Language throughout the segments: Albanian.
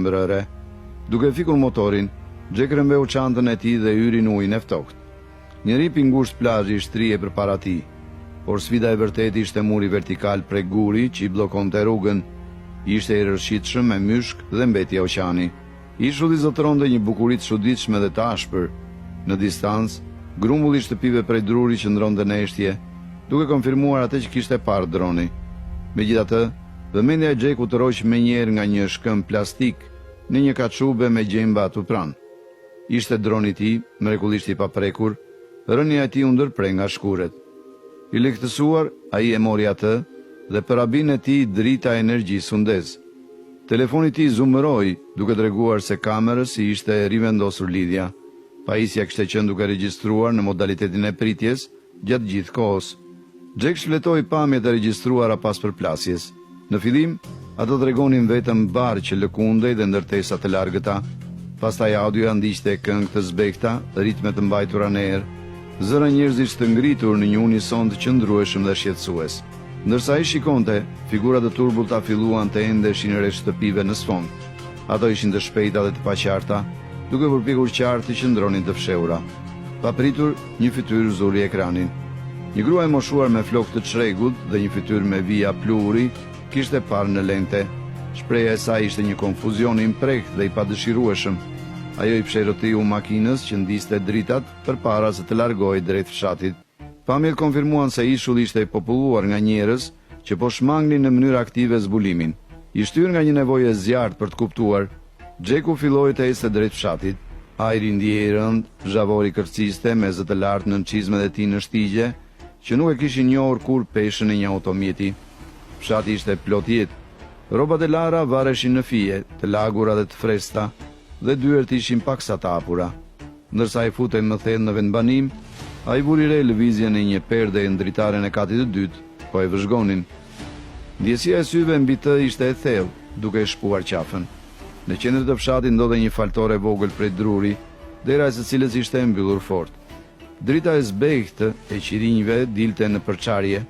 mbrëre. Duke fikur motorin, Jack rëmbeu çantën e tij dhe hyri në ujin e ftohtë. Një rip i ngushtë plazhi shtrihej përpara tij, por sfida e vërtetë ishte muri vertikal prej guri që i bllokonte rrugën. Ishte i rrëshitshëm me myshk dhe mbeti oqeani. Ishulli zotëronte një bukuri të çuditshme dhe të ashpër. Në distancë, grumbulli i shtëpive prej druri qëndronte në eshtje, duke konfirmuar atë që kishte parë droni. Megjithatë, vëmendja e Jackut tërhoq menjëherë nga një shkëmb plastik në një kaçube me gjemba atu pranë. Ishte droni i tij, mrekullisht i paprekur, rënja e tij u ndërprej nga shkuret. I lehtësuar, ai e mori atë dhe për rabin e tij drita e energjisë u ndez. Telefoni i tij zumëroi, duke treguar se kamerës i ishte rivendosur lidhja. Pajisja kishte qenë duke regjistruar në modalitetin e pritjes gjatë gjithë kohës. Jack shfletoi pamjet e regjistruara pas përplasjes. Në fillim, ato tregonin vetëm barë që lëkundej dhe ndërtesa të largëta. Pastaj audioja ndiqte këngë të zbehta, ritme të mbajtura në erë, zëra njerëzish të ngritur në një unison të qëndrueshëm dhe shqetësues. Ndërsa ai shikonte, figurat e turbullta filluan të endeshin rreth shtëpive në sfond. Ato ishin të shpejta dhe të paqarta, duke përpjekur qartë të qëndronin të fshehura. Papritur, një fytyrë zuri ekranin. Një grua e moshuar me flokë të çrregullt dhe një fytyrë me vija pluhuri kishte parë në lente. Shpreha e saj ishte një konfuzion i mprehtë dhe i padëshirueshëm. Ajo i psherëtiu makinës që ndiste dritat përpara se të largohej drejt fshatit. Pamjet konfirmuan se ishulli ishte i populluar nga njerëz që po shmangnin në mënyrë aktive zbulimin. I shtyr nga një nevojë e zjarrt për të kuptuar, Jacku filloi të ecte drejt fshatit. Ajri ndiej rënd, zhavori kërciste me zë të lartë nën çizmet e tij në shtigje, që nuk e kishin njohur kur peshën e një automjeti. Fshati ishte plot jetë. Rrobat e lara vareshin në fije, të lagura dhe të freskëta, dhe dyert ishin paksa të hapura. Ndërsa ai futej më thellë në vendbanim, ai vuri re lëvizjen e një perde e ndritare në katit të dytë, po e vëzhgonin. Ndjesia e syve mbi të ishte e thellë, duke e shpuar qafën. Në qendër të fshatit ndodhej një faltor e vogël prej druri, dera e së cilës ishte e mbyllur fort. Drita e zbehtë e qirinjve dilte në përçarje.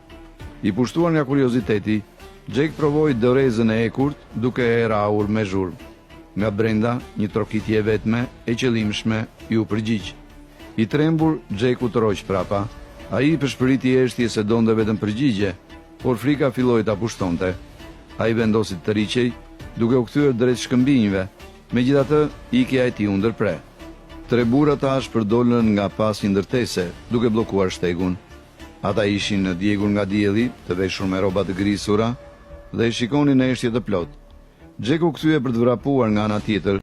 I pushtuar nga kurioziteti, Jack provoi dorezën e ekurt, duke e rrahur me zhurmë. Nga brenda, një trokitje vetme e qëllimshme ju përgjigj. I trembur, Jacku tërhoq prapa. Ai i përshpëriti eshtje se donte vetëm përgjigje, por frika filloi ta pushtonte. Ai vendosi të riqej, duke u kthyer drejt shkëmbinjve. Megjithatë, ikja e tij u ndërpre. Tre burra të ashpër dolën nga pas një ndërtese, duke bllokuar shtegun. Ata ishin në djegur nga dielli, të veshur me rroba të grisura, dhe i shikonin në eshtje të plot. Jacku kthye për të vrapuar nga ana tjetër,